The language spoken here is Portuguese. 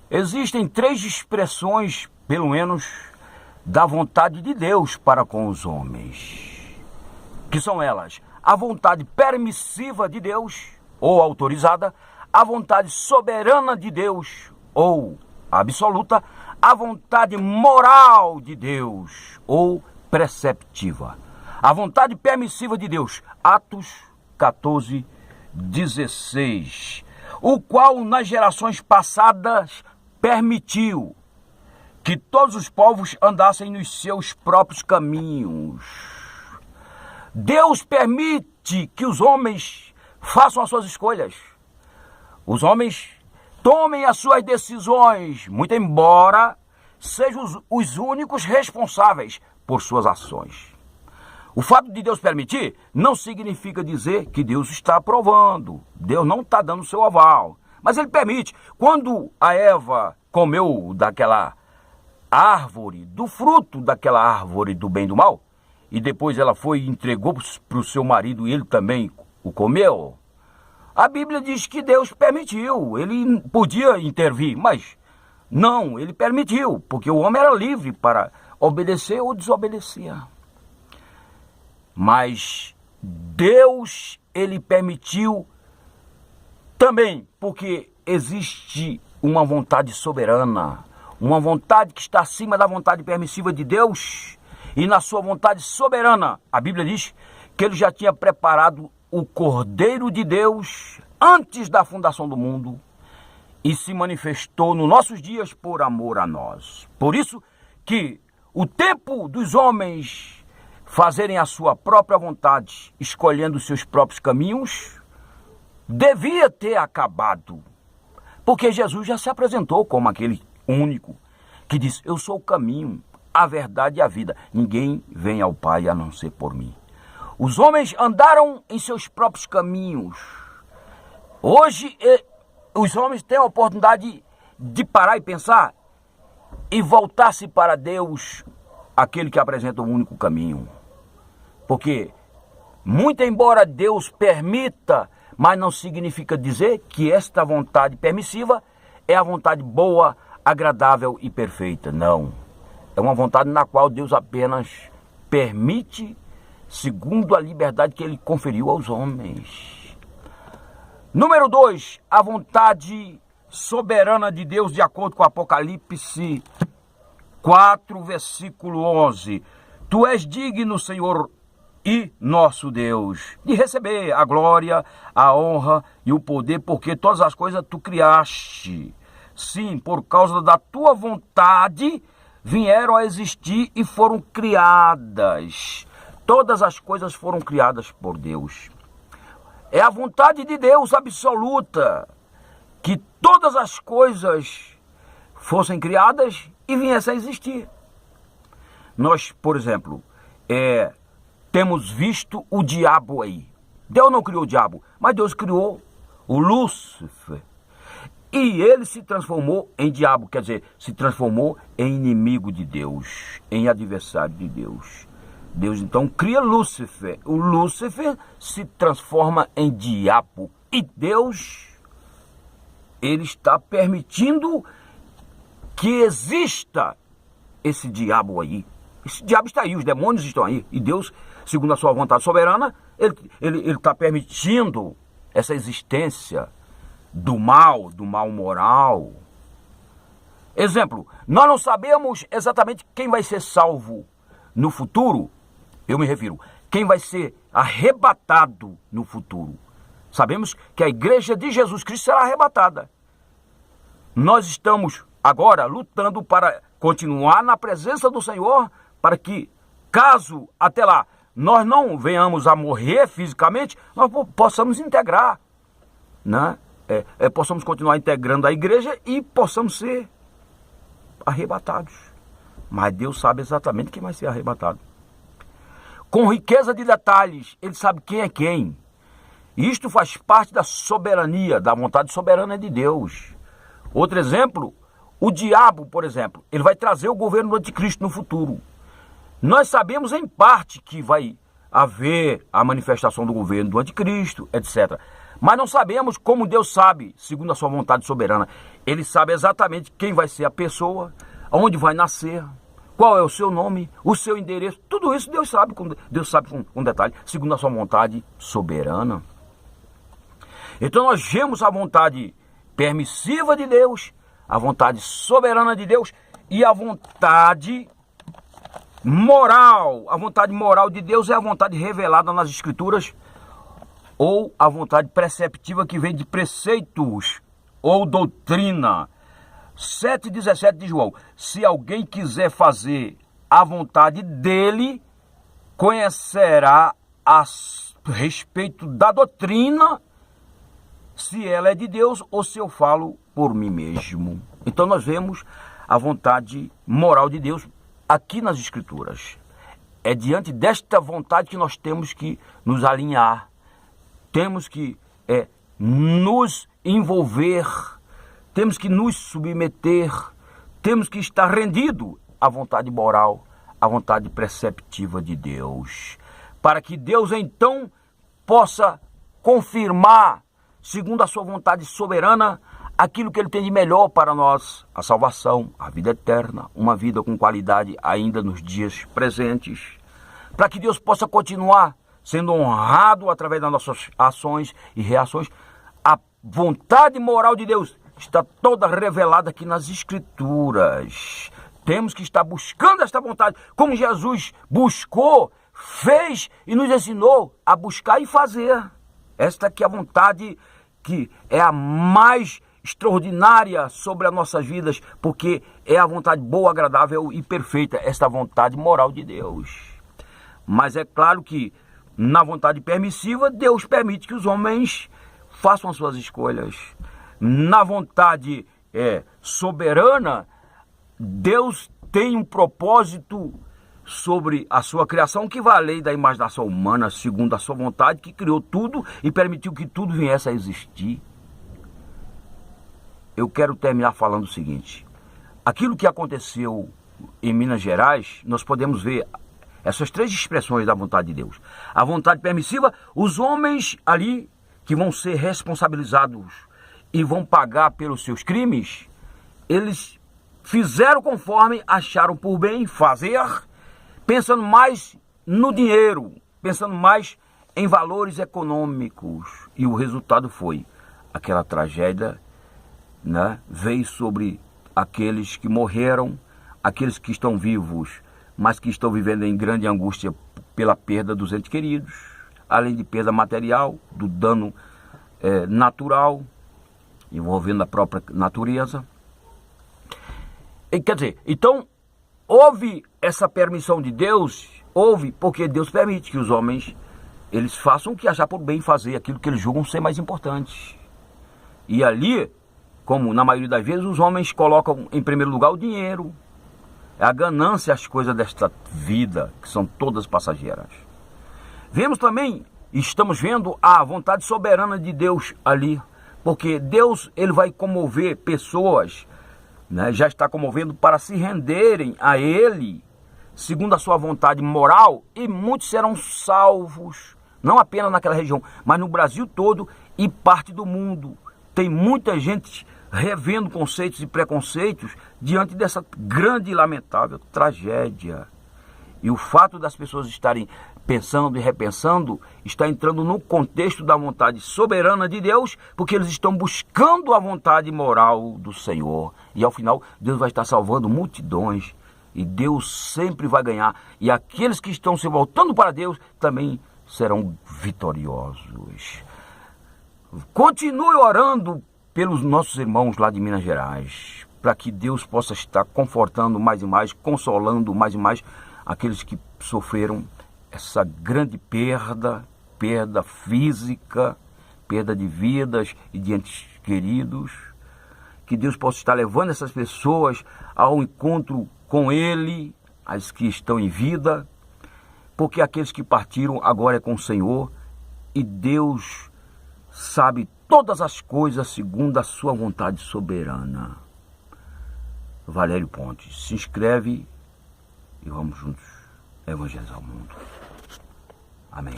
Existem três expressões, pelo menos, da vontade de Deus para com os homens, que são elas: a vontade permissiva de Deus, ou autorizada, a vontade soberana de Deus, ou absoluta, a vontade moral de Deus, ou preceptiva. A vontade permissiva de Deus, Atos 14, 16, o qual nas gerações passadas permitiu que todos os povos andassem nos seus próprios caminhos. Deus permite que os homens façam as suas escolhas. Os homens tomem as suas decisões, muito embora sejam os únicos responsáveis por suas ações. O fato de Deus permitir não significa dizer que Deus está aprovando. Deus não está dando o seu aval. Mas Ele permite. Quando a Eva comeu daquela árvore, do fruto daquela árvore do bem e do mal, e depois ela foi e entregou para o seu marido e ele também o comeu, a Bíblia diz que Deus permitiu. Ele podia intervir, mas não, Ele permitiu, porque o homem era livre para obedecer ou desobedecer. Mas Deus, Ele permitiu também, porque existe uma vontade soberana, uma vontade que está acima da vontade permissiva de Deus, e na sua vontade soberana, a Bíblia diz que Ele já tinha preparado o Cordeiro de Deus antes da fundação do mundo e se manifestou nos nossos dias por amor a nós. Por isso que o tempo dos homens fazerem a sua própria vontade, escolhendo os seus próprios caminhos, devia ter acabado. Porque Jesus já se apresentou como aquele único que diz: eu sou o caminho, a verdade e a vida. Ninguém vem ao Pai a não ser por mim. Os homens andaram em seus próprios caminhos. Hoje, os homens têm a oportunidade de parar e pensar e voltar-se para Deus, aquele que apresenta o único caminho. Porque, muito embora Deus permita, mas não significa dizer que esta vontade permissiva é a vontade boa, agradável e perfeita. Não. É uma vontade na qual Deus apenas permite, segundo a liberdade que Ele conferiu aos homens. Número 2, a vontade soberana de Deus, de acordo com Apocalipse 4, versículo 11. Tu és digno, Senhor e nosso Deus, de receber a glória, a honra e o poder, porque todas as coisas tu criaste. Sim, por causa da tua vontade vieram a existir e foram criadas. Todas as coisas foram criadas por Deus. É a vontade de Deus absoluta que todas as coisas fossem criadas e viessem a existir. Nós, por exemplo, temos visto o diabo aí. Deus não criou o diabo, mas Deus criou o Lúcifer. E ele se transformou em diabo, quer dizer, se transformou em inimigo de Deus, em adversário de Deus. Deus então cria Lúcifer. O Lúcifer se transforma em diabo. E Deus, Ele está permitindo que exista esse diabo aí. Esse diabo está aí, os demônios estão aí. E Deus, segundo a sua vontade soberana, Ele está permitindo essa existência do mal moral. Exemplo, nós não sabemos exatamente quem vai ser salvo no futuro. Eu me refiro, quem vai ser arrebatado no futuro. Sabemos que a igreja de Jesus Cristo será arrebatada. Nós estamos agora lutando para continuar na presença do Senhor, para que, caso até lá nós não venhamos a morrer fisicamente, nós possamos integrar, né? Possamos continuar integrando a igreja e possamos ser arrebatados. Mas Deus sabe exatamente quem vai ser arrebatado. Com riqueza de detalhes, Ele sabe quem é quem. E isto faz parte da soberania, da vontade soberana de Deus. Outro exemplo, o diabo, por exemplo, ele vai trazer o governo do anticristo no futuro. Nós sabemos em parte que vai haver a manifestação do governo do anticristo, etc. Mas não sabemos como Deus sabe, segundo a sua vontade soberana. Ele sabe exatamente quem vai ser a pessoa, onde vai nascer, qual é o seu nome, o seu endereço. Tudo isso Deus sabe com detalhe, segundo a sua vontade soberana. Então nós vemos a vontade permissiva de Deus, a vontade soberana de Deus e a vontade moral. A vontade moral de Deus é a vontade revelada nas Escrituras, ou a vontade preceptiva que vem de preceitos ou doutrina. 7,17 de João: se alguém quiser fazer a vontade dele, conhecerá a respeito da doutrina, se ela é de Deus ou se eu falo por mim mesmo. Então nós vemos a vontade moral de Deus aqui nas Escrituras. É diante desta vontade que nós temos que nos alinhar, temos que nos envolver, temos que nos submeter, temos que estar rendido à vontade moral, à vontade preceptiva de Deus, para que Deus então possa confirmar, segundo a sua vontade soberana, aquilo que Ele tem de melhor para nós: a salvação, a vida eterna, uma vida com qualidade ainda nos dias presentes, para que Deus possa continuar sendo honrado através das nossas ações e reações. A vontade moral de Deus está toda revelada aqui nas Escrituras. Temos que estar buscando esta vontade, como Jesus buscou, fez e nos ensinou a buscar e fazer. Esta aqui é a vontade que é a mais extraordinária sobre as nossas vidas, porque é a vontade boa, agradável e perfeita, esta vontade moral de Deus. Mas é claro que na vontade permissiva, Deus permite que os homens façam as suas escolhas. Na vontade soberana, Deus tem um propósito sobre a sua criação que vai além da imaginação humana, segundo a sua vontade, que criou tudo e permitiu que tudo viesse a existir. Eu quero terminar falando o seguinte: aquilo que aconteceu em Minas Gerais, nós podemos ver essas três expressões da vontade de Deus. A vontade permissiva, os homens ali que vão ser responsabilizados e vão pagar pelos seus crimes, eles fizeram conforme acharam por bem fazer, pensando mais no dinheiro, pensando mais em valores econômicos. E o resultado foi aquela tragédia, né? Veio sobre aqueles que morreram, aqueles que estão vivos, mas que estão vivendo em grande angústia pela perda dos entes queridos, além de perda material, do dano natural, envolvendo a própria natureza. E, quer dizer, então, houve essa permissão de Deus, houve porque Deus permite que os homens, eles façam o que achar por bem fazer, aquilo que eles julgam ser mais importante. E ali, como na maioria das vezes, os homens colocam em primeiro lugar o dinheiro, a ganância, as coisas desta vida, que são todas passageiras. Vemos também, estamos vendo a vontade soberana de Deus ali, porque Deus, ele vai comover pessoas, né, já está comovendo para se renderem a Ele, segundo a sua vontade moral, e muitos serão salvos, não apenas naquela região, mas no Brasil todo e parte do mundo. Tem muita gente revendo conceitos e preconceitos diante dessa grande e lamentável tragédia. E o fato das pessoas estarem pensando e repensando está entrando no contexto da vontade soberana de Deus, porque eles estão buscando a vontade moral do Senhor. E ao final, Deus vai estar salvando multidões. E Deus sempre vai ganhar. E aqueles que estão se voltando para Deus também serão vitoriosos. Continue orando pelos nossos irmãos lá de Minas Gerais, para que Deus possa estar confortando mais e mais, consolando mais e mais aqueles que sofreram essa grande perda física, perda de vidas e de entes queridos. Que Deus possa estar levando essas pessoas ao encontro com Ele, as que estão em vida, porque aqueles que partiram agora é com o Senhor, e Deus sabe todas as coisas segundo a sua vontade soberana. Valério Pontes, se inscreve e vamos juntos evangelizar o mundo. Amém.